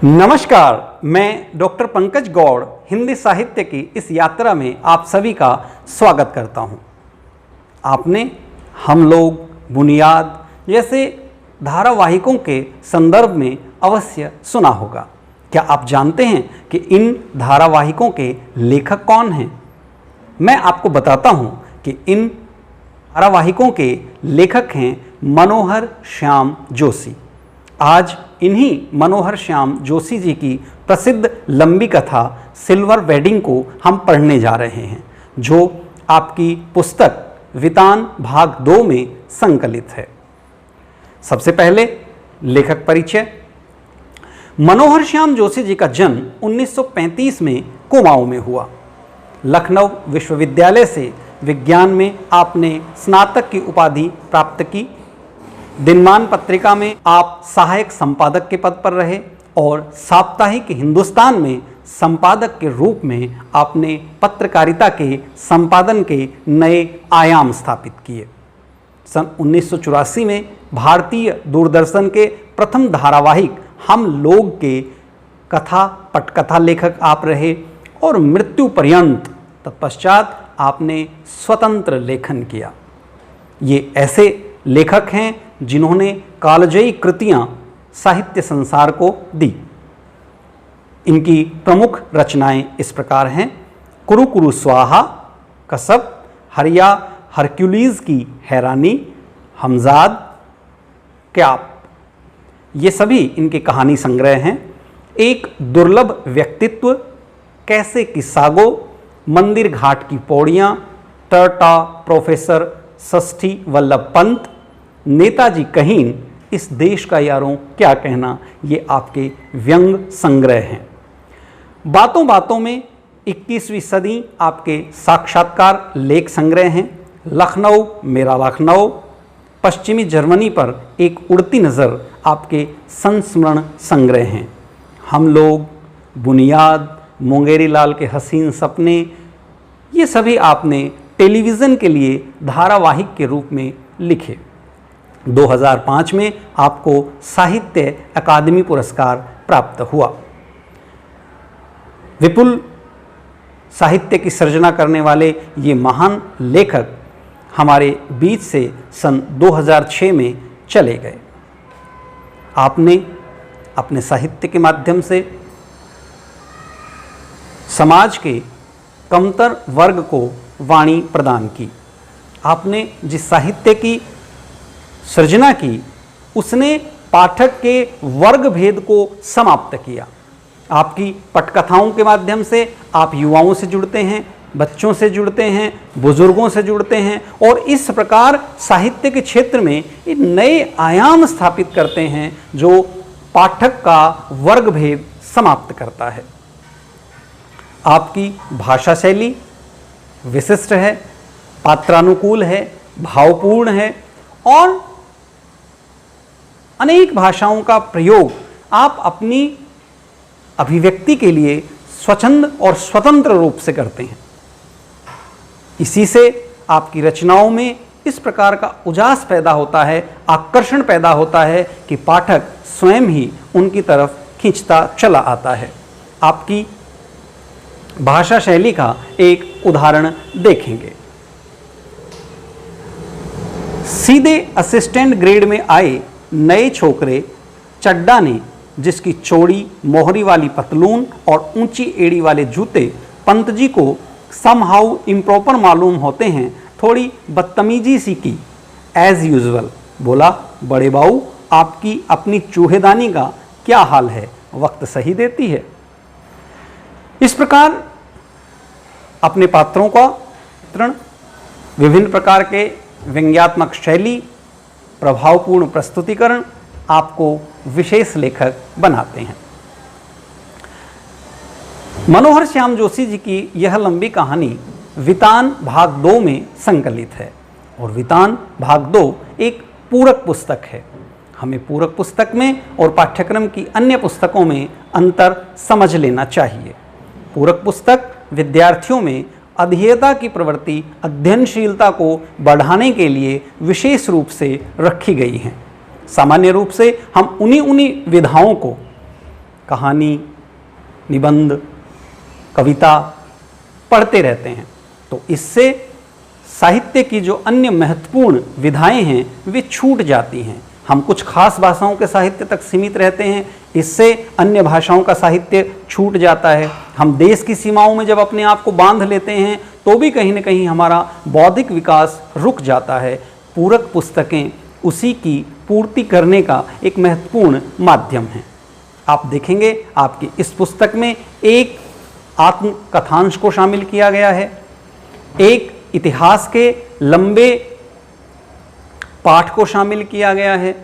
नमस्कार, मैं डॉक्टर पंकज गौड़ हिंदी साहित्य की इस यात्रा में आप सभी का स्वागत करता हूं। आपने हम लोग, बुनियाद जैसे धारावाहिकों के संदर्भ में अवश्य सुना होगा। क्या आप जानते हैं कि इन धारावाहिकों के लेखक कौन हैं? मैं आपको बताता हूं कि इन धारावाहिकों के लेखक हैं मनोहर श्याम जोशी। आज इन्हीं मनोहर श्याम जोशी जी की प्रसिद्ध लंबी कथा सिल्वर वेडिंग को हम पढ़ने जा रहे हैं, जो आपकी पुस्तक वितान भाग 2 में संकलित है। सबसे पहले लेखक परिचय। मनोहर श्याम जोशी जी का जन्म 1935 में कुमाऊं में हुआ। लखनऊ विश्वविद्यालय से विज्ञान में आपने स्नातक की उपाधि प्राप्त की। दिनमान पत्रिका में आप सहायक संपादक के पद पर रहे और साप्ताहिक हिंदुस्तान में संपादक के रूप में आपने पत्रकारिता के संपादन के नए आयाम स्थापित किए। सन 1984 में भारतीय दूरदर्शन के प्रथम धारावाहिक हम लोग के कथा पटकथा लेखक आप रहे और मृत्यु पर्यंत तत्पश्चात आपने स्वतंत्र लेखन किया। ये ऐसे लेखक हैं जिन्होंने कालजयी कृतियां साहित्य संसार को दी। इनकी प्रमुख रचनाएं इस प्रकार हैं: कुरु कुरु स्वाहा, कसब, हरिया हरक्यूलीज की हैरानी, हमजाद, क्याप। ये सभी इनके कहानी संग्रह हैं। एक दुर्लभ व्यक्तित्व, कैसे की सागो, मंदिर घाट की पौड़ियाँ, टर्टा, प्रोफेसर षष्ठी वल्लभ पंत, नेताजी कहीन, इस देश का यारों क्या कहना, ये आपके व्यंग संग्रह हैं। बातों बातों में 21वीं सदी आपके साक्षात्कार लेख संग्रह हैं। लखनऊ मेरा लखनऊ, पश्चिमी जर्मनी पर एक उड़ती नज़र आपके संस्मरण संग्रह हैं। हम लोग, बुनियाद, मुंगेरी लाल के हसीन सपने, ये सभी आपने टेलीविज़न के लिए धारावाहिक के रूप में लिखे। 2005 में आपको साहित्य अकादमी पुरस्कार प्राप्त हुआ। विपुल साहित्य की सृजना करने वाले ये महान लेखक हमारे बीच से सन 2006 में चले गए। आपने अपने साहित्य के माध्यम से समाज के कमतर वर्ग को वाणी प्रदान की। आपने जिस साहित्य की सृजना की, उसने पाठक के वर्ग भेद को समाप्त किया। आपकी पटकथाओं के माध्यम से आप युवाओं से जुड़ते हैं, बच्चों से जुड़ते हैं, बुजुर्गों से जुड़ते हैं और इस प्रकार साहित्य के क्षेत्र में एक नए आयाम स्थापित करते हैं जो पाठक का वर्ग भेद समाप्त करता है। आपकी भाषा शैली विशिष्ट है, पात्रानुकूल है, भावपूर्ण है और अनेक भाषाओं का प्रयोग आप अपनी अभिव्यक्ति के लिए स्वच्छंद और स्वतंत्र रूप से करते हैं। इसी से आपकी रचनाओं में इस प्रकार का उजास पैदा होता है, आकर्षण पैदा होता है कि पाठक स्वयं ही उनकी तरफ खींचता चला आता है। आपकी भाषा शैली का एक उदाहरण देखेंगे। सीधे असिस्टेंट ग्रेड में आए नए छोकरे चड्डा ने, जिसकी चौड़ी मोहरी वाली पतलून और ऊंची एड़ी वाले जूते पंत जी को समहाउ इम्प्रॉपर मालूम होते हैं, थोड़ी बदतमीजी सी की। एज यूजुअल बोला, बड़े बाऊ आपकी अपनी चूहेदानी का क्या हाल है, वक्त सही देती है। इस प्रकार अपने पात्रों का चित्रण, विभिन्न प्रकार के व्यंग्यात्मक शैली, प्रभावपूर्ण प्रस्तुतिकरण आपको विशेष लेखक बनाते हैं। मनोहर श्याम जोशी जी की यह लंबी कहानी वितान भाग 2 में संकलित है और वितान भाग 2 एक पूरक पुस्तक है। हमें पूरक पुस्तक में और पाठ्यक्रम की अन्य पुस्तकों में अंतर समझ लेना चाहिए। पूरक पुस्तक विद्यार्थियों में अध्येयता की प्रवृत्ति, अध्ययनशीलता को बढ़ाने के लिए विशेष रूप से रखी गई हैं। सामान्य रूप से हम उन्हीं विधाओं को कहानी, निबंध, कविता पढ़ते रहते हैं, तो इससे साहित्य की जो अन्य महत्वपूर्ण विधाएं हैं वे छूट जाती हैं। हम कुछ खास भाषाओं के साहित्य तक सीमित रहते हैं, इससे अन्य भाषाओं का साहित्य छूट जाता है। हम देश की सीमाओं में जब अपने आप को बांध लेते हैं तो भी कहीं न कहीं हमारा बौद्धिक विकास रुक जाता है। पूरक पुस्तकें उसी की पूर्ति करने का एक महत्वपूर्ण माध्यम है। आप देखेंगे आपकी इस पुस्तक में एक आत्मकथांश को शामिल किया गया है, एक इतिहास के लंबे पाठ को शामिल किया गया है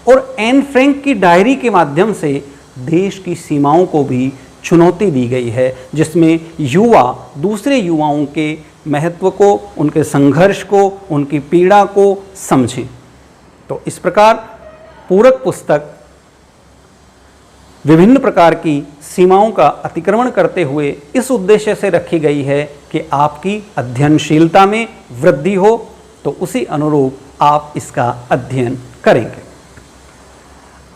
और एन फ्रैंक की डायरी के माध्यम से देश की सीमाओं को भी चुनौती दी गई है, जिसमें युवा दूसरे युवाओं के महत्व को, उनके संघर्ष को, उनकी पीड़ा को समझें। तो इस प्रकार पूरक पुस्तक विभिन्न प्रकार की सीमाओं का अतिक्रमण करते हुए इस उद्देश्य से रखी गई है कि आपकी अध्ययनशीलता में वृद्धि हो, तो उसी अनुरूप आप इसका अध्ययन करेंगे।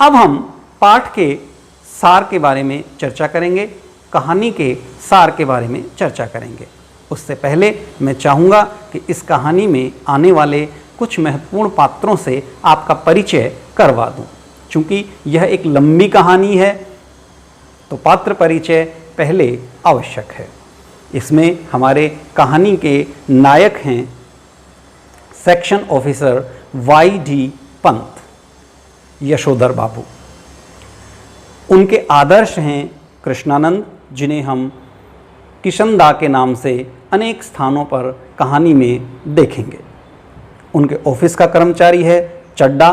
अब हम पाठ के सार के बारे में चर्चा करेंगे, कहानी के सार के बारे में चर्चा करेंगे। उससे पहले मैं चाहूँगा कि इस कहानी में आने वाले कुछ महत्वपूर्ण पात्रों से आपका परिचय करवा दूँ। चूँकि यह एक लंबी कहानी है तो पात्र परिचय पहले आवश्यक है। इसमें हमारे कहानी के नायक हैं सेक्शन ऑफिसर वाई.डी. पंत, यशोधर बाबू। उनके आदर्श हैं कृष्णानंद, जिन्हें हम किशनदा के नाम से अनेक स्थानों पर कहानी में देखेंगे। उनके ऑफिस का कर्मचारी है चड्डा,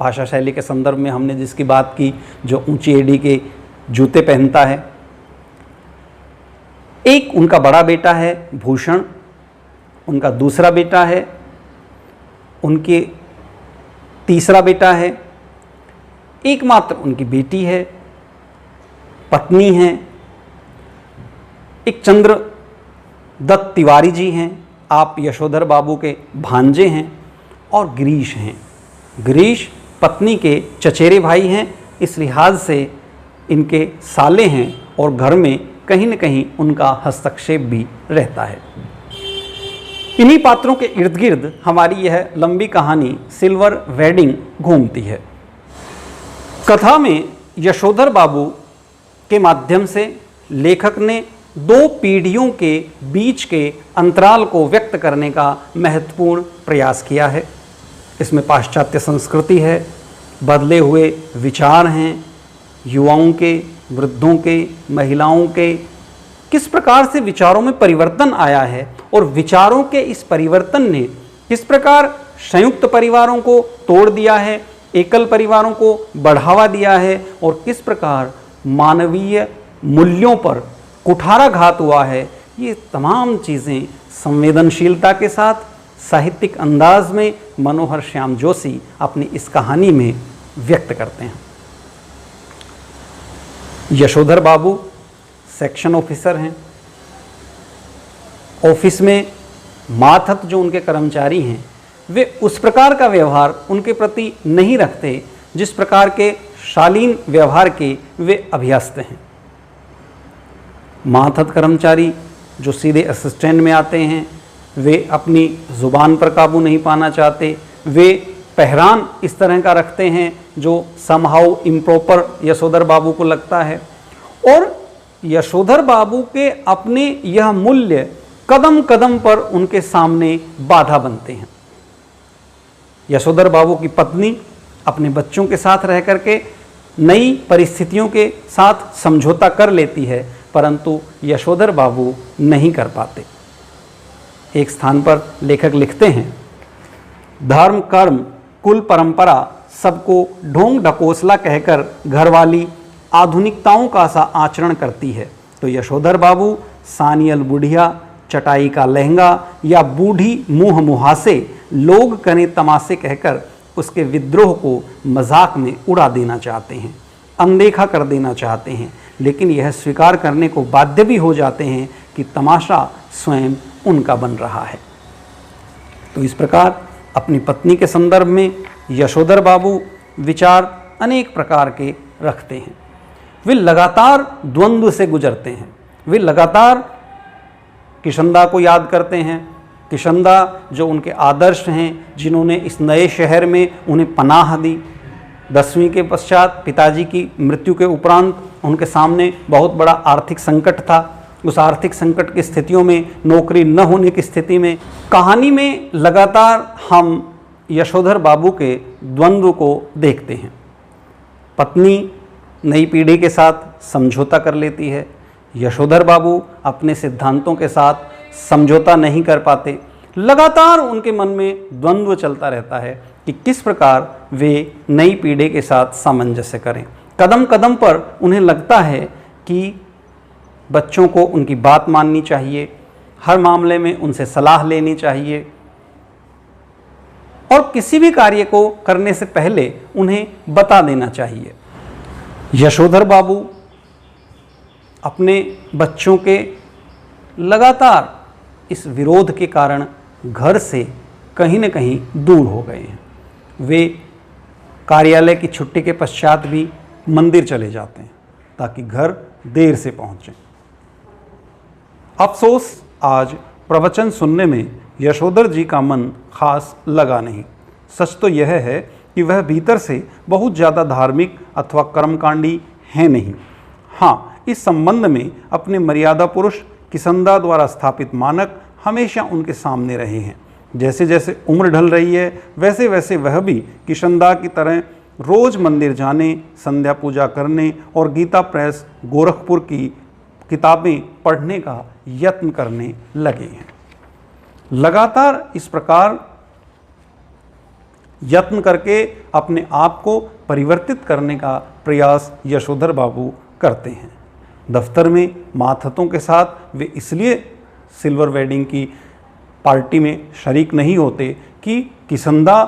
भाषा शैली के संदर्भ में हमने जिसकी बात की, जो ऊंची एड़ी के जूते पहनता है। एक उनका बड़ा बेटा है भूषण, उनका दूसरा बेटा है, उनके तीसरा बेटा है, एकमात्र उनकी बेटी है, पत्नी है, एक चंद्र दत्त तिवारी जी हैं, आप यशोधर बाबू के भांजे हैं, और गिरीश हैं। गिरीश पत्नी के चचेरे भाई हैं, इस लिहाज से इनके साले हैं और घर में कहीं न कहीं उनका हस्तक्षेप भी रहता है। इन्हीं पात्रों के इर्द गिर्द हमारी यह लंबी कहानी सिल्वर वेडिंग घूमती है। कथा में यशोधर बाबू के माध्यम से लेखक ने दो पीढ़ियों के बीच के अंतराल को व्यक्त करने का महत्वपूर्ण प्रयास किया है। इसमें पाश्चात्य संस्कृति है, बदले हुए विचार हैं, युवाओं के, वृद्धों के, महिलाओं के, किस प्रकार से विचारों में परिवर्तन आया है और विचारों के इस परिवर्तन ने किस प्रकार संयुक्त परिवारों को तोड़ दिया है, एकल परिवारों को बढ़ावा दिया है, और किस प्रकार मानवीय मूल्यों पर कुठाराघात हुआ है। ये तमाम चीज़ें संवेदनशीलता के साथ साहित्यिक अंदाज में मनोहर श्याम जोशी अपनी इस कहानी में व्यक्त करते हैं। यशोधर बाबू सेक्शन ऑफिसर हैं। ऑफिस में मातहत जो उनके कर्मचारी हैं वे उस प्रकार का व्यवहार उनके प्रति नहीं रखते जिस प्रकार के शालीन व्यवहार के वे अभ्यस्त हैं। मातहत कर्मचारी जो सीधे असिस्टेंट में आते हैं, वे अपनी ज़ुबान पर काबू नहीं पाना चाहते, वे पहरान इस तरह का रखते हैं जो समहाउ इम्प्रॉपर यशोधर बाबू को लगता है, और यशोधर बाबू के अपने यह मूल्य कदम कदम पर उनके सामने बाधा बनते हैं। यशोधर बाबू की पत्नी अपने बच्चों के साथ रह करके नई परिस्थितियों के साथ समझौता कर लेती है, परंतु यशोधर बाबू नहीं कर पाते। एक स्थान पर लेखक लिखते हैं, धर्म, कर्म, कुल, परंपरा सबको ढोंग ढकोसला कहकर घरवाली आधुनिकताओं का सा आचरण करती है, तो यशोधर बाबू सानियल बुढ़िया, चटाई का लहंगा या बूढ़ी मुँह मुहासे लोग कने तमाशे कहकर उसके विद्रोह को मजाक में उड़ा देना चाहते हैं, अनदेखा कर देना चाहते हैं, लेकिन यह स्वीकार करने को बाध्य भी हो जाते हैं कि तमाशा स्वयं उनका बन रहा है। तो इस प्रकार अपनी पत्नी के संदर्भ में यशोधर बाबू विचार अनेक प्रकार के रखते हैं। वे लगातार द्वंद्व से गुजरते हैं। वे लगातार किशनदा को याद करते हैं। किशनदा जो उनके आदर्श हैं, जिन्होंने इस नए शहर में उन्हें पनाह दी। 10वीं के पश्चात पिताजी की मृत्यु के उपरांत उनके सामने बहुत बड़ा आर्थिक संकट था। उस आर्थिक संकट की स्थितियों में, नौकरी न होने की स्थिति में, कहानी में लगातार हम यशोधर बाबू के द्वंद्व को देखते हैं। पत्नी नई पीढ़ी के साथ समझौता कर लेती है। यशोधर बाबू अपने सिद्धांतों के साथ समझौता नहीं कर पाते। लगातार उनके मन में द्वंद्व चलता रहता है कि किस प्रकार वे नई पीढ़ी के साथ सामंजस्य करें। कदम कदम पर उन्हें लगता है कि बच्चों को उनकी बात माननी चाहिए, हर मामले में उनसे सलाह लेनी चाहिए और किसी भी कार्य को करने से पहले उन्हें बता देना चाहिए। यशोधर बाबू अपने बच्चों के लगातार इस विरोध के कारण घर से कहीं न कहीं दूर हो गए हैं। वे कार्यालय की छुट्टी के पश्चात भी मंदिर चले जाते हैं ताकि घर देर से पहुंचें। अफसोस, आज प्रवचन सुनने में यशोधर जी का मन खास लगा नहीं। सच तो यह है कि वह भीतर से बहुत ज़्यादा धार्मिक अथवा कर्मकांडी हैं नहीं। हाँ, इस संबंध में अपने मर्यादा पुरुष किशनदा द्वारा स्थापित मानक हमेशा उनके सामने रहे हैं। जैसे जैसे उम्र ढल रही है, वैसे वैसे वह भी किशनदा की तरह रोज मंदिर जाने, संध्या पूजा करने और गीता प्रेस गोरखपुर की किताबें पढ़ने का यत्न करने लगे हैं। लगातार इस प्रकार यत्न करके अपने आप को परिवर्तित करने का प्रयास यशोधर बाबू करते हैं। दफ्तर में मातहतों के साथ वे इसलिए सिल्वर वेडिंग की पार्टी में शरीक नहीं होते कि किशनदा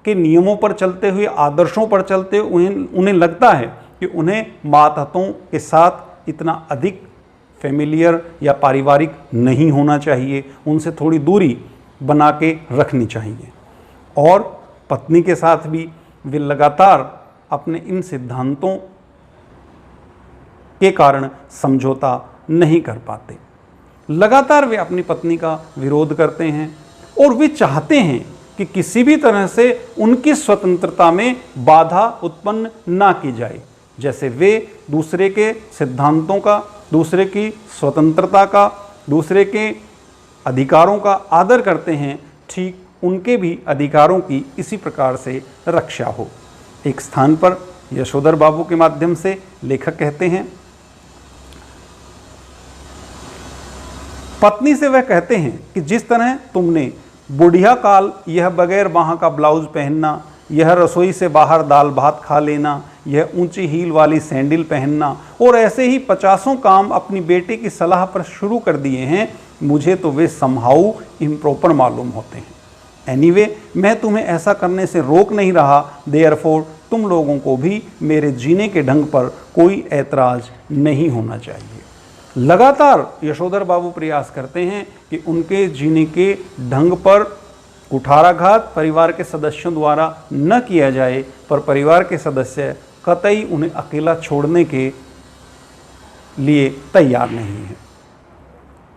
के नियमों पर चलते हुए, आदर्शों पर चलते हुए उन्हें लगता है कि उन्हें मातहतों के साथ इतना अधिक फेमिलियर या पारिवारिक नहीं होना चाहिए, उनसे थोड़ी दूरी बना के रखनी चाहिए। और पत्नी के साथ भी वे लगातार अपने इन सिद्धांतों के कारण समझौता नहीं कर पाते। लगातार वे अपनी पत्नी का विरोध करते हैं और वे चाहते हैं कि किसी भी तरह से उनकी स्वतंत्रता में बाधा उत्पन्न ना की जाए। जैसे वे दूसरे के सिद्धांतों का, दूसरे की स्वतंत्रता का, दूसरे के अधिकारों का आदर करते हैं, ठीक उनके भी अधिकारों की इसी प्रकार से रक्षा हो। एक स्थान पर यशोधर बाबू के माध्यम से लेखक कहते हैं, पत्नी से वह कहते हैं कि जिस तरह तुमने बुढ़िया काल यह बगैर बाह का ब्लाउज पहनना, यह रसोई से बाहर दाल भात खा लेना, यह ऊंची हील वाली सैंडल पहनना और ऐसे ही 50 काम अपनी बेटी की सलाह पर शुरू कर दिए हैं, मुझे तो वे समहाउ इम्प्रॉपर मालूम होते हैं। एनीवे, मैं तुम्हें ऐसा करने से रोक नहीं रहा, देयरफॉर तुम लोगों को भी मेरे जीने के ढंग पर कोई ऐतराज नहीं होना चाहिए। लगातार यशोधर बाबू प्रयास करते हैं कि उनके जीने के ढंग पर कुठाराघात परिवार के सदस्यों द्वारा न किया जाए, पर परिवार के सदस्य कतई उन्हें अकेला छोड़ने के लिए तैयार नहीं है।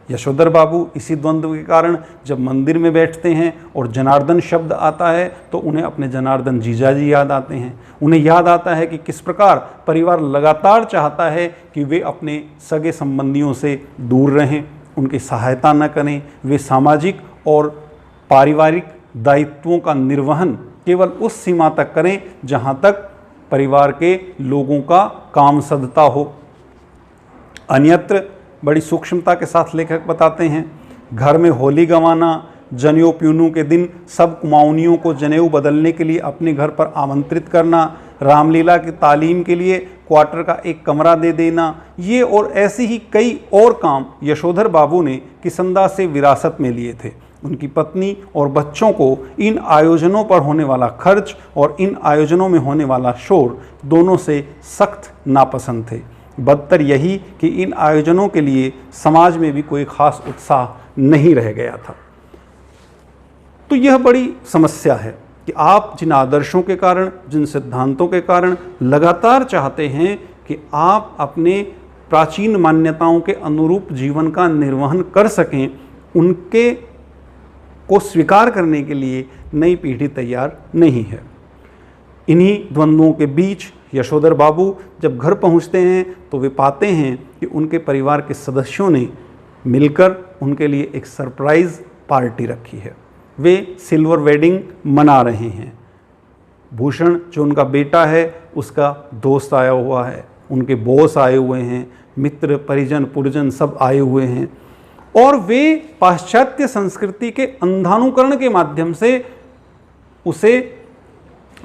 यशोधर बाबू इसी द्वंद्व के कारण जब मंदिर में बैठते हैं और जनार्दन शब्द आता है तो उन्हें अपने जनार्दन जीजाजी याद आते हैं। उन्हें याद आता है कि किस प्रकार परिवार लगातार चाहता है कि वे अपने सगे संबंधियों से दूर रहें, उनकी सहायता न करें। वे सामाजिक और पारिवारिक दायित्वों का निर्वहन केवल उस सीमा तक करें जहाँ तक परिवार के लोगों का काम सदता हो। अन्यत्र बड़ी सूक्ष्मता के साथ लेखक बताते हैं, घर में होली गंवाना, जनेऊ प्यूनू के दिन सब कुमाऊनियों को जनेऊ बदलने के लिए अपने घर पर आमंत्रित करना, रामलीला की तालीम के लिए क्वार्टर का एक कमरा दे देना, ये और ऐसे ही कई और काम यशोधर बाबू ने किशनदा से विरासत में लिए थे। उनकी पत्नी और बच्चों को इन आयोजनों पर होने वाला खर्च और इन आयोजनों में होने वाला शोर दोनों से सख्त नापसंद थे। बदतर यही कि इन आयोजनों के लिए समाज में भी कोई खास उत्साह नहीं रह गया था। तो यह बड़ी समस्या है कि आप जिन आदर्शों के कारण, जिन सिद्धांतों के कारण लगातार चाहते हैं कि आप अपने प्राचीन मान्यताओं के अनुरूप जीवन का निर्वहन कर सकें, उनके को स्वीकार करने के लिए नई पीढ़ी तैयार नहीं है। इन्हीं द्वंद्वों के बीच यशोधर बाबू जब घर पहुंचते हैं तो वे पाते हैं कि उनके परिवार के सदस्यों ने मिलकर उनके लिए एक सरप्राइज़ पार्टी रखी है। वे सिल्वर वेडिंग मना रहे हैं। भूषण जो उनका बेटा है उसका दोस्त आया हुआ है, उनके बॉस आए हुए हैं, मित्र परिजन पुरजन सब आए हुए हैं और वे पाश्चात्य संस्कृति के अंधानुकरण के माध्यम से उसे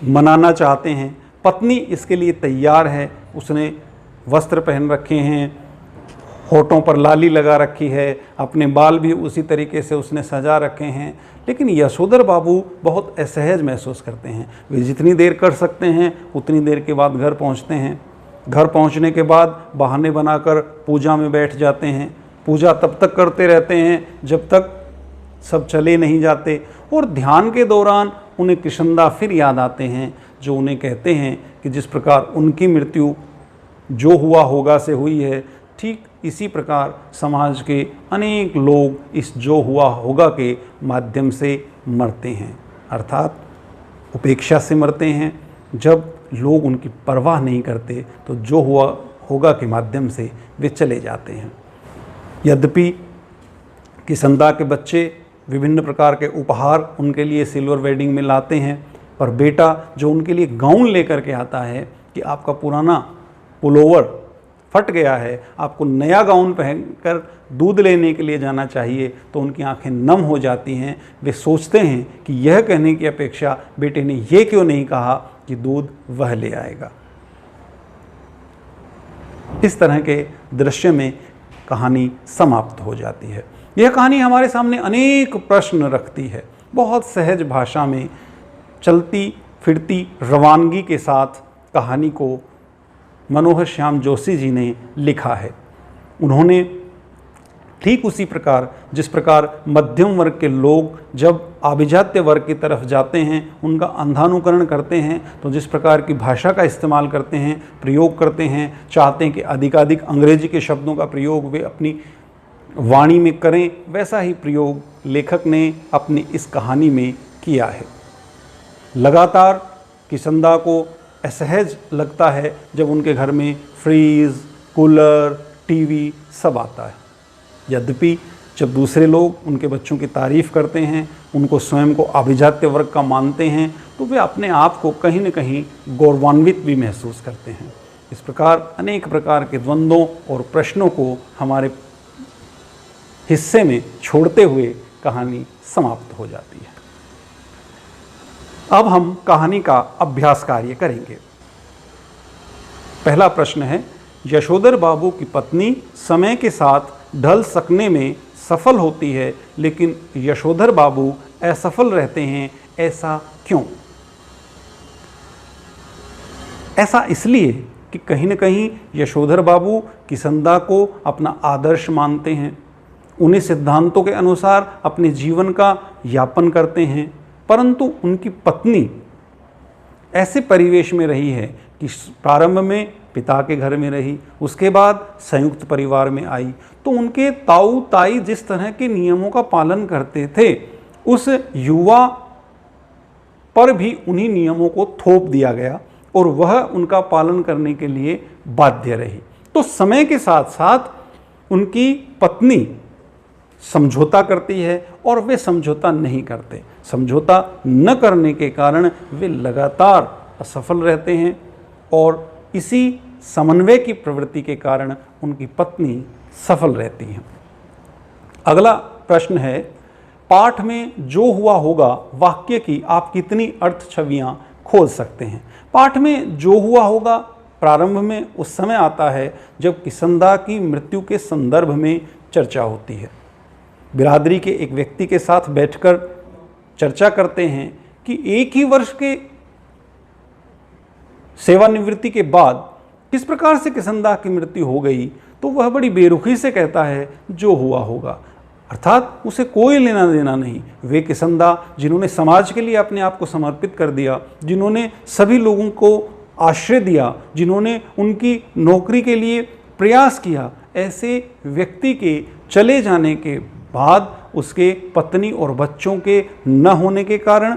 मनाना चाहते हैं। पत्नी इसके लिए तैयार है, उसने वस्त्र पहन रखे हैं, होठों पर लाली लगा रखी है, अपने बाल भी उसी तरीके से उसने सजा रखे हैं। लेकिन यशोधर बाबू बहुत असहज महसूस करते हैं। वे जितनी देर कर सकते हैं उतनी देर के बाद घर पहुंचते हैं। घर पहुंचने के बाद बहाने बनाकर पूजा में बैठ जाते हैं। पूजा तब तक करते रहते हैं जब तक सब चले नहीं जाते और ध्यान के दौरान उन्हें कृष्णदा फिर याद आते हैं, जो उन्हें कहते हैं कि जिस प्रकार उनकी मृत्यु जो हुआ होगा से हुई है, ठीक इसी प्रकार समाज के अनेक लोग इस जो हुआ होगा के माध्यम से मरते हैं, अर्थात उपेक्षा से मरते हैं। जब लोग उनकी परवाह नहीं करते तो जो हुआ होगा के माध्यम से वे चले जाते हैं। यद्यपि किसंदा के बच्चे विभिन्न प्रकार के उपहार उनके लिए सिल्वर वेडिंग में लाते हैं, पर बेटा जो उनके लिए गाउन लेकर के आता है कि आपका पुराना पुलोवर फट गया है, आपको नया गाउन पहनकर दूध लेने के लिए जाना चाहिए, तो उनकी आंखें नम हो जाती हैं। वे सोचते हैं कि यह कहने की अपेक्षा बेटे ने ये क्यों नहीं कहा कि दूध वह ले आएगा। इस तरह के दृश्य में कहानी समाप्त हो जाती है। यह कहानी हमारे सामने अनेक प्रश्न रखती है। बहुत सहज भाषा में चलती फिरती रवानगी के साथ कहानी को मनोहर श्याम जोशी जी ने लिखा है। उन्होंने ठीक उसी प्रकार जिस प्रकार मध्यम वर्ग के लोग जब आभिजात्य वर्ग की तरफ जाते हैं, उनका अंधानुकरण करते हैं, तो जिस प्रकार की भाषा का इस्तेमाल करते हैं, प्रयोग करते हैं, चाहते हैं कि अधिकाधिक अंग्रेजी के शब्दों का प्रयोग वे अपनी वाणी में करें, वैसा ही प्रयोग लेखक ने अपनी इस कहानी में किया है। लगातार किसंदा को असहज लगता है जब उनके घर में फ्रीज, कूलर, टीवी सब आता है। यद्यपि जब दूसरे लोग उनके बच्चों की तारीफ़ करते हैं, उनको स्वयं को अभिजात्य वर्ग का मानते हैं, तो वे अपने आप को कहीं न कहीं गौरवान्वित भी महसूस करते हैं। इस प्रकार अनेक प्रकार के द्वंद्वों और प्रश्नों को हमारे हिस्से में छोड़ते हुए कहानी समाप्त हो जाती है। अब हम कहानी का अभ्यास कार्य करेंगे। पहला प्रश्न है, यशोधर बाबू की पत्नी समय के साथ ढल सकने में सफल होती है, लेकिन यशोधर बाबू असफल रहते हैं, ऐसा क्यों? ऐसा इसलिए कि कहीं न कहीं यशोधर बाबू किसंदा को अपना आदर्श मानते हैं, उन्हें सिद्धांतों के अनुसार अपने जीवन का यापन करते हैं, परंतु उनकी पत्नी ऐसे परिवेश में रही है कि प्रारंभ में पिता के घर में रही, उसके बाद संयुक्त परिवार में आई, तो उनके ताऊ ताई जिस तरह के नियमों का पालन करते थे, उस युवा पर भी उन्हीं नियमों को थोप दिया गया और वह उनका पालन करने के लिए बाध्य रही। तो समय के साथ साथ उनकी पत्नी समझौता करती है और वे समझौता नहीं करते। समझौता न करने के कारण वे लगातार असफल रहते हैं और इसी समन्वय की प्रवृत्ति के कारण उनकी पत्नी सफल रहती हैं। अगला प्रश्न है, पाठ में जो हुआ होगा वाक्य की आप कितनी अर्थ छवियां खोज सकते हैं? पाठ में जो हुआ होगा प्रारंभ में उस समय आता है जब किसंदा की मृत्यु के संदर्भ में चर्चा होती है। बिरादरी के एक व्यक्ति के साथ बैठकर चर्चा करते हैं कि एक ही वर्ष के सेवानिवृत्ति के बाद किस प्रकार से किसंदा की मृत्यु हो गई, तो वह बड़ी बेरुखी से कहता है जो हुआ होगा। अर्थात उसे कोई लेना देना नहीं। वे किसनदा जिन्होंने समाज के लिए अपने आप को समर्पित कर दिया, जिन्होंने सभी लोगों को आश्रय दिया, जिन्होंने उनकी नौकरी के लिए प्रयास किया, ऐसे व्यक्ति के चले जाने के बाद उसके पत्नी और बच्चों के न होने के कारण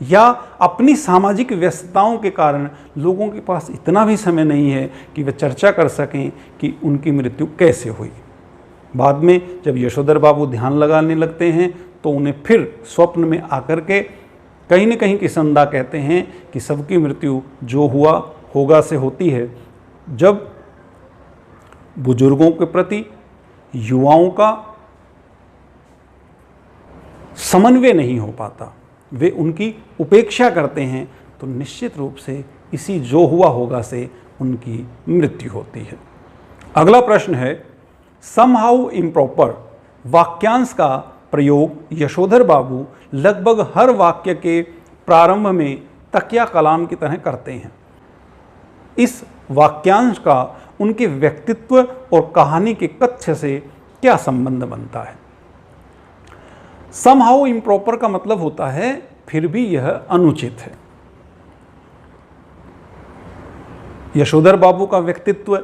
या अपनी सामाजिक व्यस्तताओं के कारण लोगों के पास इतना भी समय नहीं है कि वे चर्चा कर सकें कि उनकी मृत्यु कैसे हुई। बाद में जब यशोधर बाबू ध्यान लगाने लगते हैं तो उन्हें फिर स्वप्न में आकर के कहीं न कहीं किसनदा कहते हैं कि सबकी मृत्यु जो हुआ होगा से होती है। जब बुजुर्गों के प्रति युवाओं का समन्वय नहीं हो पाता, वे उनकी उपेक्षा करते हैं, तो निश्चित रूप से इसी जो हुआ होगा से उनकी मृत्यु होती है। अगला प्रश्न है, समहाउ इम्प्रॉपर वाक्यांश का प्रयोग यशोधर बाबू लगभग हर वाक्य के प्रारंभ में तकिया कलाम की तरह करते हैं। इस वाक्यांश का उनके व्यक्तित्व और कहानी के कथ्य से क्या संबंध बनता है? समहाउ इम्प्रॉपर का मतलब होता है फिर भी यह अनुचित है। यशोधर बाबू का व्यक्तित्व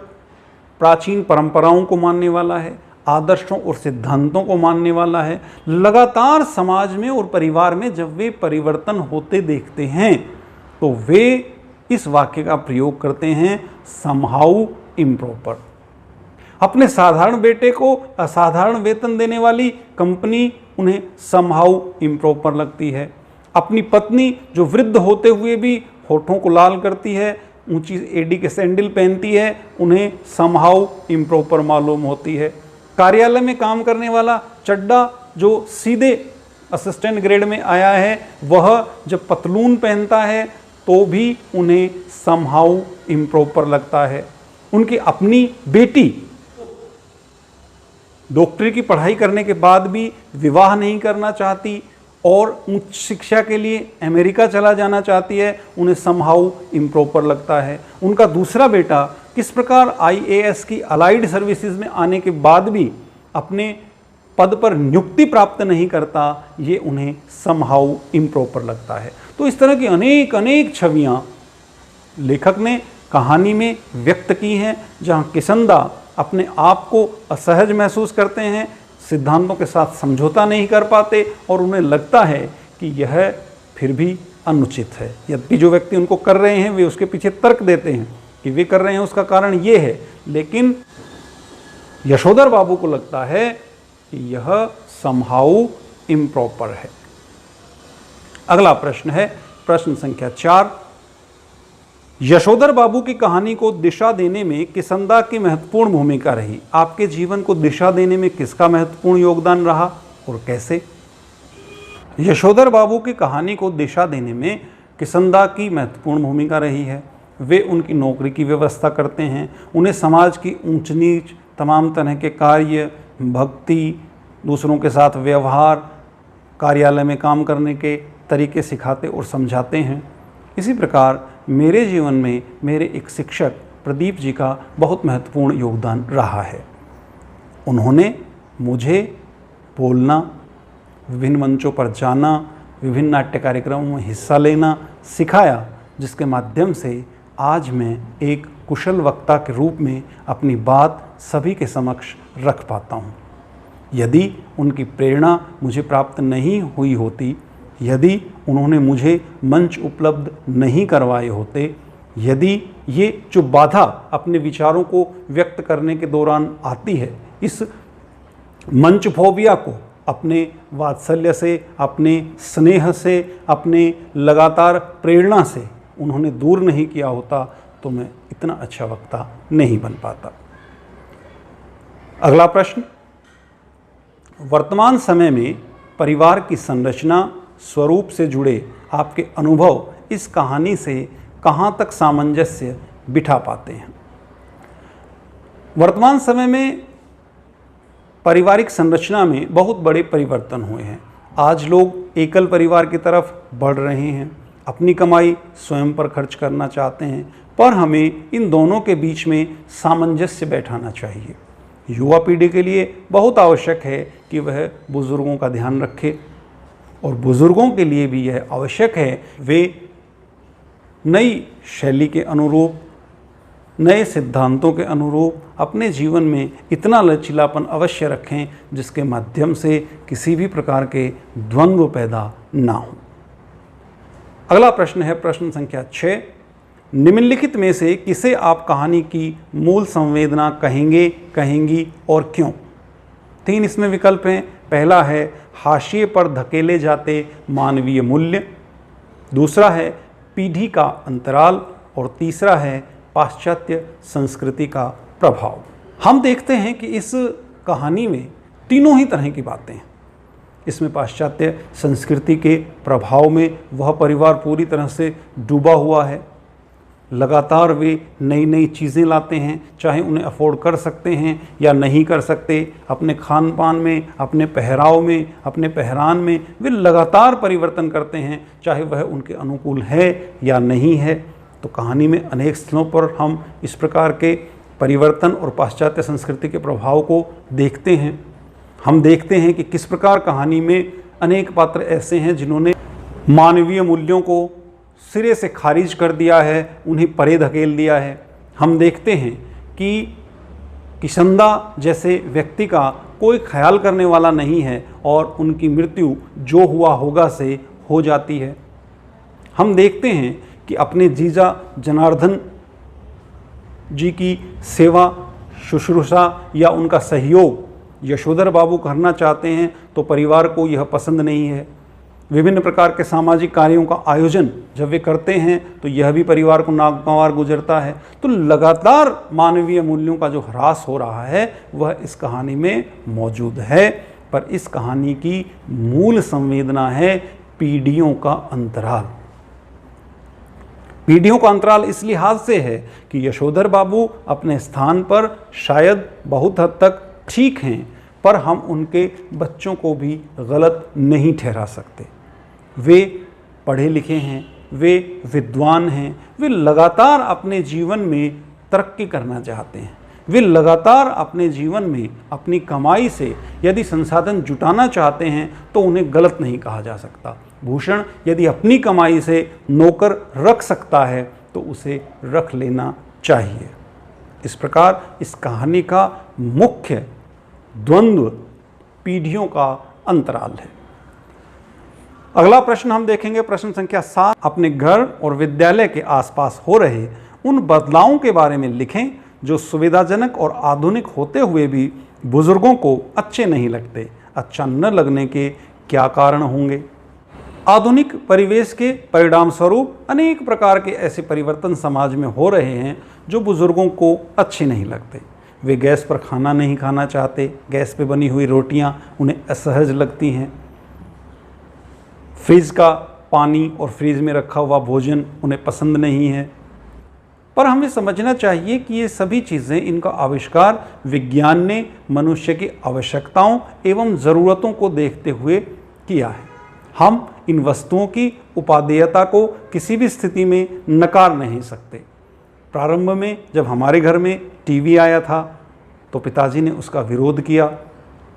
प्राचीन परंपराओं को मानने वाला है, आदर्शों और सिद्धांतों को मानने वाला है। लगातार समाज में और परिवार में जब वे परिवर्तन होते देखते हैं तो वे इस वाक्य का प्रयोग करते हैं, समहाउ इम्प्रॉपर। अपने साधारण बेटे को असाधारण वेतन देने वाली कंपनी उन्हें समहाउ इम्प्रॉपर लगती है। अपनी पत्नी जो वृद्ध होते हुए भी होठों को लाल करती है, ऊंची एडी के सैंडल पहनती है, उन्हें समहाउ इम्प्रॉपर मालूम होती है। कार्यालय में काम करने वाला चड्डा जो सीधे असिस्टेंट ग्रेड में आया है, वह जब पतलून पहनता है तो भी उन्हें समहाउ इम्प्रॉपर लगता है। उनकी अपनी बेटी डॉक्टरी की पढ़ाई करने के बाद भी विवाह नहीं करना चाहती और उच्च शिक्षा के लिए अमेरिका चला जाना चाहती है, उन्हें समहाउ इम्प्रॉपर लगता है। उनका दूसरा बेटा किस प्रकार IAS की अलाइड सर्विसेज में आने के बाद भी अपने पद पर नियुक्ति प्राप्त नहीं करता, ये उन्हें समहाउ इम्प्रॉपर लगता है। तो इस तरह की अनेक छवियाँ लेखक ने कहानी में व्यक्त की हैं, जहाँ किसनदा अपने आप को असहज महसूस करते हैं, सिद्धांतों के साथ समझौता नहीं कर पाते और उन्हें लगता है कि यह फिर भी अनुचित है। यद्यपि जो व्यक्ति उनको कर रहे हैं वे उसके पीछे तर्क देते हैं कि वे कर रहे हैं उसका कारण ये है, लेकिन यशोधर बाबू को लगता है कि यह समहाउ इम्प्रॉपर है। अगला प्रश्न है प्रश्न संख्या 4। यशोधर बाबू की कहानी को दिशा देने में किसनदा की महत्वपूर्ण भूमिका रही। आपके जीवन को दिशा देने में किसका महत्वपूर्ण योगदान रहा और कैसे? यशोधर बाबू की कहानी को दिशा देने में किसनदा की महत्वपूर्ण भूमिका रही है। वे उनकी नौकरी की व्यवस्था करते हैं, उन्हें समाज की ऊंच नीच, तमाम तरह के कार्य, भक्ति, दूसरों के साथ व्यवहार, कार्यालय में काम करने के तरीके सिखाते और समझाते हैं। इसी प्रकार मेरे जीवन में मेरे एक शिक्षक प्रदीप जी का बहुत महत्वपूर्ण योगदान रहा है। उन्होंने मुझे बोलना, विभिन्न मंचों पर जाना, विभिन्न नाट्य कार्यक्रमों में हिस्सा लेना सिखाया, जिसके माध्यम से आज मैं एक कुशल वक्ता के रूप में अपनी बात सभी के समक्ष रख पाता हूँ। यदि उनकी प्रेरणा मुझे प्राप्त नहीं हुई होती, यदि उन्होंने मुझे मंच उपलब्ध नहीं करवाए होते, यदि ये जो बाधा अपने विचारों को व्यक्त करने के दौरान आती है, इस मंच फोबिया को अपने वात्सल्य से, अपने स्नेह से, अपने लगातार प्रेरणा से उन्होंने दूर नहीं किया होता, तो मैं इतना अच्छा वक्ता नहीं बन पाता। अगला प्रश्न, वर्तमान समय में परिवार की संरचना स्वरूप से जुड़े आपके अनुभव इस कहानी से कहाँ तक सामंजस्य बिठा पाते हैं? वर्तमान समय में पारिवारिक संरचना में बहुत बड़े परिवर्तन हुए हैं। आज लोग एकल परिवार की तरफ बढ़ रहे हैं, अपनी कमाई स्वयं पर खर्च करना चाहते हैं, पर हमें इन दोनों के बीच में सामंजस्य बैठाना चाहिए। युवा पीढ़ी के लिए बहुत आवश्यक है कि वह बुज़ुर्गों का ध्यान रखे, और बुज़ुर्गों के लिए भी यह आवश्यक है वे नई शैली के अनुरूप, नए सिद्धांतों के अनुरूप अपने जीवन में इतना लचीलापन अवश्य रखें जिसके माध्यम से किसी भी प्रकार के द्वंद्व पैदा ना हो। अगला प्रश्न है प्रश्न संख्या 6। निम्नलिखित में से किसे आप कहानी की मूल संवेदना कहेंगे, कहेंगी और क्यों? 3 इसमें विकल्प हैं। पहला है हाशिए पर धकेले जाते मानवीय मूल्य, दूसरा है पीढ़ी का अंतराल, और तीसरा है पाश्चात्य संस्कृति का प्रभाव। हम देखते हैं कि इस कहानी में तीनों ही तरह की बातें हैं। इसमें पाश्चात्य संस्कृति के प्रभाव में वह परिवार पूरी तरह से डूबा हुआ है। लगातार वे नई नई चीज़ें लाते हैं, चाहे उन्हें अफोर्ड कर सकते हैं या नहीं कर सकते। अपने खान पान में, अपने पहराव में, अपने पहरान में वे लगातार परिवर्तन करते हैं, चाहे वह उनके अनुकूल है या नहीं है। तो कहानी में अनेक स्थलों पर हम इस प्रकार के परिवर्तन और पाश्चात्य संस्कृति के प्रभाव को देखते हैं। हम देखते हैं कि किस प्रकार कहानी में अनेक पात्र ऐसे हैं जिन्होंने मानवीय मूल्यों को सिरे से खारिज कर दिया है, उन्हें परे धकेल दिया है। हम देखते हैं कि किशंदा जैसे व्यक्ति का कोई ख्याल करने वाला नहीं है और उनकी मृत्यु जो हुआ होगा से हो जाती है। हम देखते हैं कि अपने जीजा जनार्दन जी की सेवा, शुश्रूषा या उनका सहयोग यशोधर बाबू करना चाहते हैं तो परिवार को यह पसंद नहीं है। विभिन्न प्रकार के सामाजिक कार्यों का आयोजन जब वे करते हैं तो यह भी परिवार को नागवार गुजरता है। तो लगातार मानवीय मूल्यों का जो ह्रास हो रहा है वह इस कहानी में मौजूद है। पर इस कहानी की मूल संवेदना है पीढ़ियों का अंतराल। पीढ़ियों का अंतराल इस लिहाज से है कि यशोधर बाबू अपने स्थान पर शायद बहुत हद तक ठीक हैं, पर हम उनके बच्चों को भी गलत नहीं ठहरा सकते। वे पढ़े लिखे हैं, वे विद्वान हैं, वे लगातार अपने जीवन में तरक्की करना चाहते हैं। वे लगातार अपने जीवन में अपनी कमाई से यदि संसाधन जुटाना चाहते हैं तो उन्हें गलत नहीं कहा जा सकता। भूषण यदि अपनी कमाई से नौकर रख सकता है तो उसे रख लेना चाहिए। इस प्रकार इस कहानी का मुख्य द्वंद्व पीढ़ियों का अंतराल है। अगला प्रश्न हम देखेंगे प्रश्न संख्या 7। अपने घर और विद्यालय के आसपास हो रहे उन बदलावों के बारे में लिखें जो सुविधाजनक और आधुनिक होते हुए भी बुजुर्गों को अच्छे नहीं लगते। अच्छा न लगने के क्या कारण होंगे? आधुनिक परिवेश के परिणाम स्वरूप अनेक प्रकार के ऐसे परिवर्तन समाज में हो रहे हैं जो बुजुर्गों को अच्छे नहीं लगते। वे गैस पर खाना नहीं खाना चाहते, गैस पे बनी हुई रोटियां उन्हें असहज लगती हैं, फ्रिज का पानी और फ्रिज में रखा हुआ भोजन उन्हें पसंद नहीं है। पर हमें समझना चाहिए कि ये सभी चीज़ें, इनका आविष्कार विज्ञान ने मनुष्य की आवश्यकताओं एवं ज़रूरतों को देखते हुए किया है। हम इन वस्तुओं की उपादेयता को किसी भी स्थिति में नकार नहीं सकते। प्रारंभ में जब हमारे घर में टीवी आया था तो पिताजी ने उसका विरोध किया,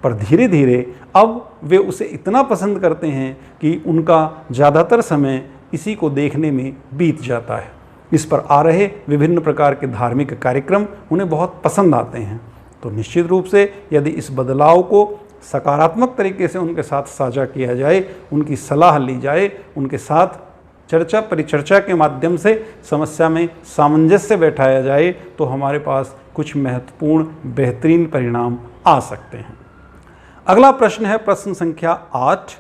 पर धीरे धीरे अब वे उसे इतना पसंद करते हैं कि उनका ज़्यादातर समय इसी को देखने में बीत जाता है। इस पर आ रहे विभिन्न प्रकार के धार्मिक कार्यक्रम उन्हें बहुत पसंद आते हैं। तो निश्चित रूप से यदि इस बदलाव को सकारात्मक तरीके से उनके साथ साझा किया जाए, उनकी सलाह ली जाए, उनके साथ चर्चा परिचर्चा के माध्यम से समस्या में सामंजस्य बैठाया जाए तो हमारे पास कुछ महत्वपूर्ण बेहतरीन परिणाम आ सकते हैं। अगला प्रश्न है प्रश्न संख्या 8।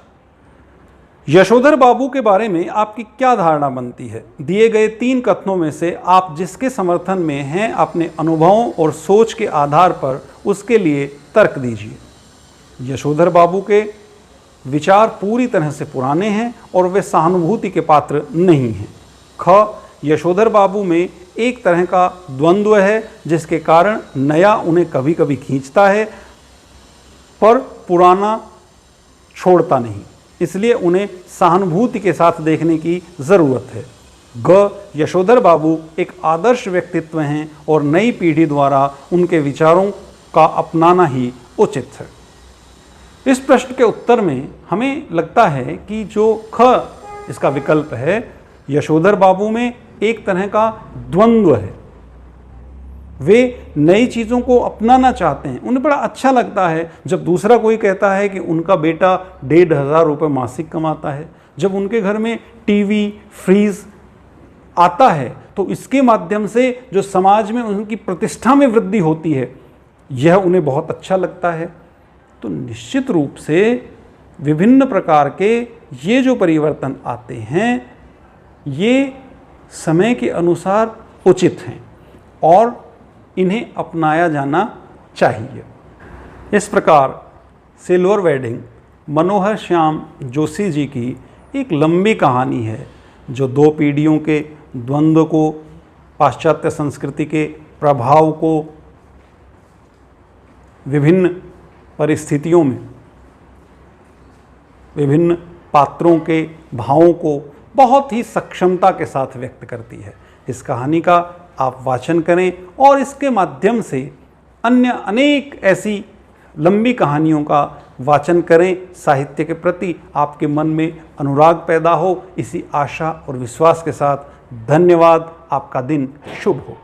यशोधर बाबू के बारे में आपकी क्या धारणा बनती है? दिए गए 3 कथनों में से आप जिसके समर्थन में हैं अपने अनुभवों और सोच के आधार पर उसके लिए तर्क दीजिए। यशोधर बाबू के विचार पूरी तरह से पुराने हैं और वे सहानुभूति के पात्र नहीं हैं। ख, यशोधर बाबू में एक तरह का द्वंद्व है जिसके कारण नया उन्हें कभी कभी खींचता है पर पुराना छोड़ता नहीं, इसलिए उन्हें सहानुभूति के साथ देखने की ज़रूरत है। ग, यशोधर बाबू एक आदर्श व्यक्तित्व हैं और नई पीढ़ी द्वारा उनके विचारों का अपनाना ही उचित है। इस प्रश्न के उत्तर में हमें लगता है कि जो ख इसका विकल्प है, यशोधर बाबू में एक तरह का द्वंद्व है। वे नई चीज़ों को अपनाना चाहते हैं, उन्हें बड़ा अच्छा लगता है जब दूसरा कोई कहता है कि उनका बेटा 1,500 रुपये मासिक कमाता है। जब उनके घर में टीवी, फ्रीज आता है तो इसके माध्यम से जो समाज में उनकी प्रतिष्ठा में वृद्धि होती है, यह उन्हें बहुत अच्छा लगता है। तो निश्चित रूप से विभिन्न प्रकार के ये जो परिवर्तन आते हैं, ये समय के अनुसार उचित हैं और इन्हें अपनाया जाना चाहिए। इस प्रकार सिल्वर वेडिंग मनोहर श्याम जोशी जी की एक लंबी कहानी है, जो 2 पीढ़ियों के द्वंद्व को, पाश्चात्य संस्कृति के प्रभाव को विभिन्न परिस्थितियों में, विभिन्न पात्रों के भावों को बहुत ही सक्षमता के साथ व्यक्त करती है। इस कहानी का आप वाचन करें और इसके माध्यम से अन्य अनेक ऐसी लंबी कहानियों का वाचन करें। साहित्य के प्रति आपके मन में अनुराग पैदा हो, इसी आशा और विश्वास के साथ धन्यवाद। आपका दिन शुभ हो।